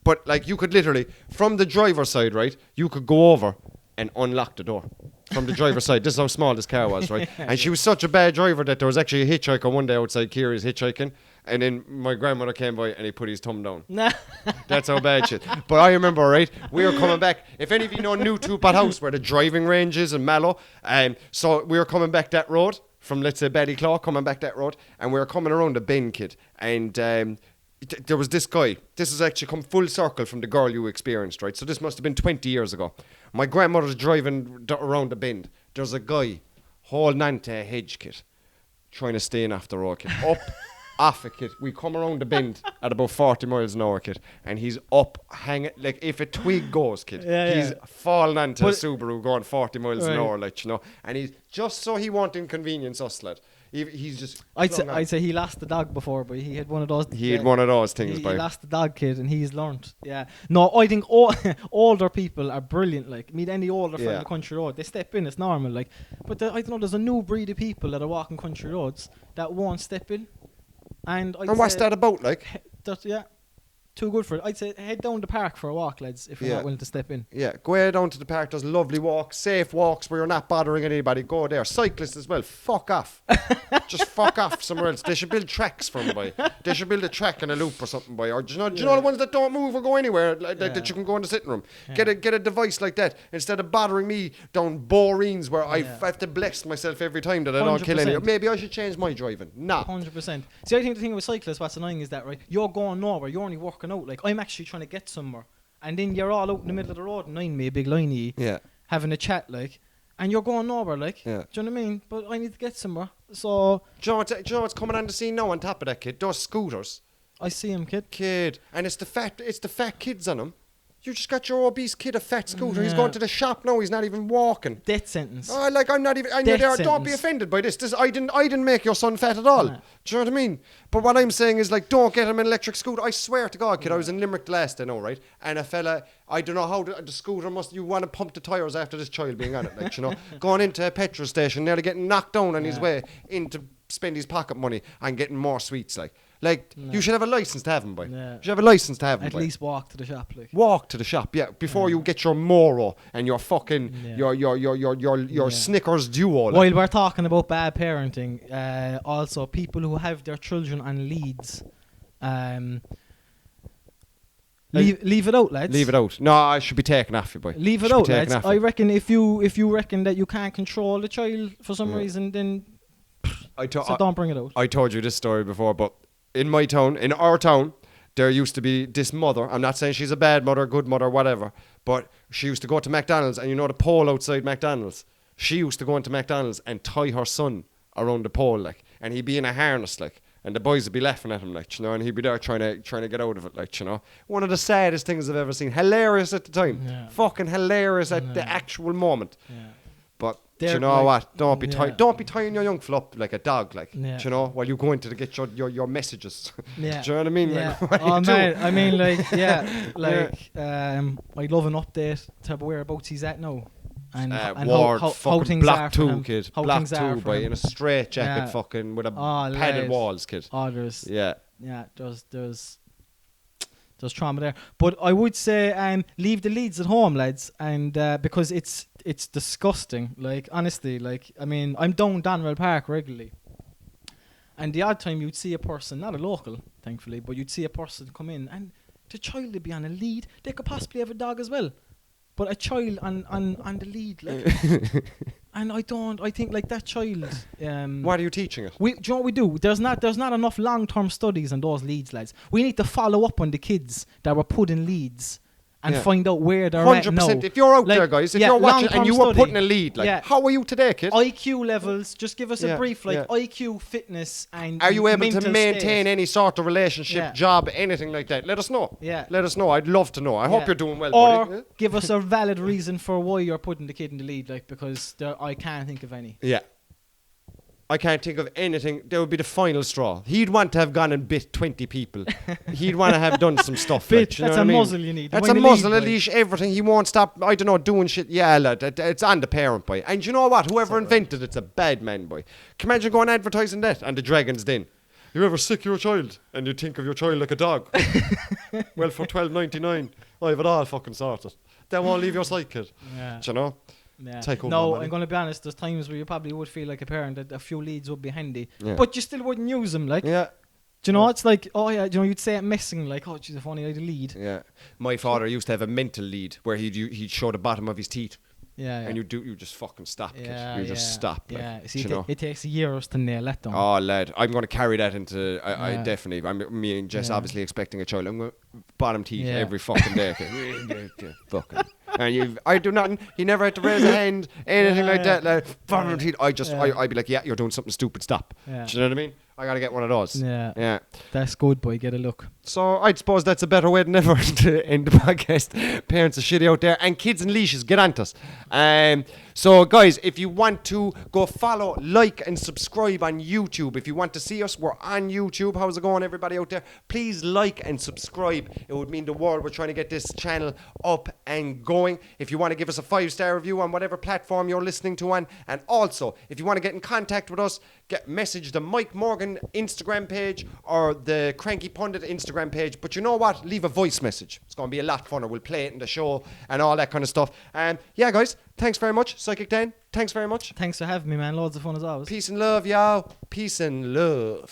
But, like, you could literally... From the driver's side, right? You could go over and unlock the door. From the driver's side. This is how small this car was, right? And she was such a bad driver that there was actually a hitchhiker one day outside Kiri's hitchhiking. And then my grandmother came by and he put his thumb down. That's how bad shit. But I remember, right, we were coming back. If any of you know New Two Pot House, where the driving range is in Mallow, so we were coming back that road from, let's say, Ballyclaw, coming back that road, and we were coming around the bend, kid. And there was this guy. This has actually come full circle from the girl you experienced, right? So this must have been 20 years ago. My grandmother's driving around the bend. There's a guy holding onto a hedge, kid, trying to stay in off the road, kid. Up. Off it, kid. We come around the bend at about 40 miles an hour, kid, and he's up hanging, like, if a twig goes, kid, he's falling onto a Subaru going 40 miles an hour, like, you know, and he's just so he won't inconvenience us, lad. He's just... I'd say he lost the dog before, but he had one of those... He had one of those things, He lost the dog, kid, and he's learned. Yeah. No, I think older people are brilliant, like, meet any older from the country road, they step in, it's normal, like, but I don't know, there's a new breed of people that are walking country roads that won't step in. And what's that about, like? Too good for it. I'd say head down the park for a walk, lads, if you're not willing to step in. Yeah, go ahead down to the park. There's lovely walks, safe walks where you're not bothering anybody. Go there. Cyclists as well. Fuck off. Just fuck off somewhere else. They should build tracks for them, boy. They should build a track and a loop or something, boy. Or do you know the ones that don't move or go anywhere, like that you can go in the sitting room? Yeah. Get a device like that instead of bothering me down boreens where I have to bless myself every time that I don't kill anyone. Maybe I should change my driving. Nah. 100%. See, I think the thing with cyclists, what's annoying is that, right, you're going nowhere. You're only working out. Like, I'm actually trying to get somewhere, and then you're all out in the middle of the road, me a big liney, having a chat, like, and you're going nowhere, like, do you know what I mean? But I need to get somewhere, so... Do you know what's coming on the scene now on top of that, kid? Those scooters. I see him, kid. And it's the fat kids on them. You just got your obese kid a fat scooter. He's going to the shop now. He's not even walking. Death sentence. Oh, like, I'm not even... And you're there, don't be offended by this. I didn't make your son fat at all. Do you know what I mean? But what I'm saying is, like, don't get him an electric scooter. I swear to God, kid, I was in Limerick last, I know, right? And a fella, I don't know how the scooter you want to pump the tyres after this child being on it, like, you know? Going into a petrol station, nearly getting knocked down on his way in to spend his pocket money and getting more sweets, like. You should have a license to have them, boy. Yeah. You should have a license to have them, At least walk to the shop, like. Walk to the shop, before you get your Moro and your fucking your Snickers Duo. While we're talking about bad parenting, also people who have their children on leads, Leave it out, lads. Leave it out. No, I should be taken off you, boy. Leave it out, lads. I reckon if you reckon that you can't control the child for some reason, then so don't bring it out. I told you this story before, but in our town, there used to be this mother. I'm not saying she's a bad mother, good mother, whatever, but she used to go to McDonald's, and you know the pole outside McDonald's? She used to go into McDonald's and tie her son around the pole, like, and he'd be in a harness, like, and the boys would be laughing at him, like, you know, and he'd be there trying to get out of it, like, you know. One of the saddest things I've ever seen. Hilarious at the time. Yeah. Fucking hilarious at the actual moment. Yeah. But do you know what? Don't be tying your young fella up like a dog, like, do you know, while you go into to get your messages. Yeah. Do you know what I mean? Yeah. Like, what man, I mean, like, I'd love an update to whereabouts he's at now. And Ward, how fucking things Block are 2, kid. Block 2, boy, in a straight jacket, Yeah. fucking with a padded walls, kid. There's Yeah. trauma there. But I would say leave the leads at home, lads, and because it's disgusting. Like, honestly, like, I mean, I'm down Donwell Park regularly, and the odd time you'd see a person, not a local, thankfully, but you'd see a person come in, and the child would be on a lead. They could possibly have a dog as well, but a child on the lead, like. And I think like that child. What are you teaching it? Do you know what we do? There's not enough long-term studies on those leads, lads. We need to follow up on the kids that were put in leads and find out where they're 100%. At now. 100%. If you're out there, guys, if you're watching and you were putting a lead, like, how are you today, kid? IQ levels. Just give us a brief, IQ, fitness, and are you able to maintain state. any sort of relationship, job, anything like that? Let us know. Yeah. Let us know. I'd love to know. I hope you're doing well, or buddy. give us a valid reason for why you're putting the kid in the lead, like, because I can't think of any. Yeah. I can't think of anything. That would be the final straw. He'd want to have gone and bit 20 people. He'd want to have done some stuff. Like, that's a muzzle you need. That's a muzzle, a leash, everything. He won't stop, I don't know, doing shit. Yeah, lad, it's on the parent, boy. And you know what? Whoever invented it's a bad man, boy. Can you imagine going advertising that and the Dragon's Den? You ever sick your child and you think of your child like a dog? Well, for $12.99, I have it all fucking sorted. They won't leave your side, kid. Yeah. Do you know? Yeah. Take over no, I'm going to be honest. There's times where you probably would feel like a parent that a few leads would be handy, but you still wouldn't use them. Like, do you know? It's like, you'd say it messing, like, oh, geez, if only I had a lead. Yeah, my father used to have a mental lead where he'd show the bottom of his teeth. Yeah. And you just fucking stop, kid. You just stop. Like, yeah. See, it takes years to nail that down. Oh, lad, I'm going to carry that into. I definitely. Me and Jess obviously expecting a child. I'm going to bottom teeth every fucking day. Fucking. And I do nothing. He never had to raise a hand, anything like that. Like, bottom teeth. I'd be like, yeah, you're doing something stupid. Stop. Yeah. Do you know what I mean? I gotta get one of those. Yeah. That's good, boy. Get a look. So I suppose that's a better way than ever to end the podcast. Parents are shitty out there, and kids in leashes, get on to us. So guys, if you want to go follow, like, and subscribe on YouTube, if you want to see us, we're on YouTube. How's it going, everybody out there? Please like and subscribe. It would mean the world. We're trying to get this channel up and going. If you want to give us a 5-star review on whatever platform you're listening to on, and also if you want to get in contact with us, message the Mike Morgan Instagram page or the Cranky Pundit Instagram page. But you know what? Leave a voice message. It's going to be a lot funner. We'll play it in the show and all that kind of stuff. Yeah, guys, thanks very much. Psychic Dan, thanks very much. Thanks for having me, man. Loads of fun as always. Peace and love, y'all. Peace and love.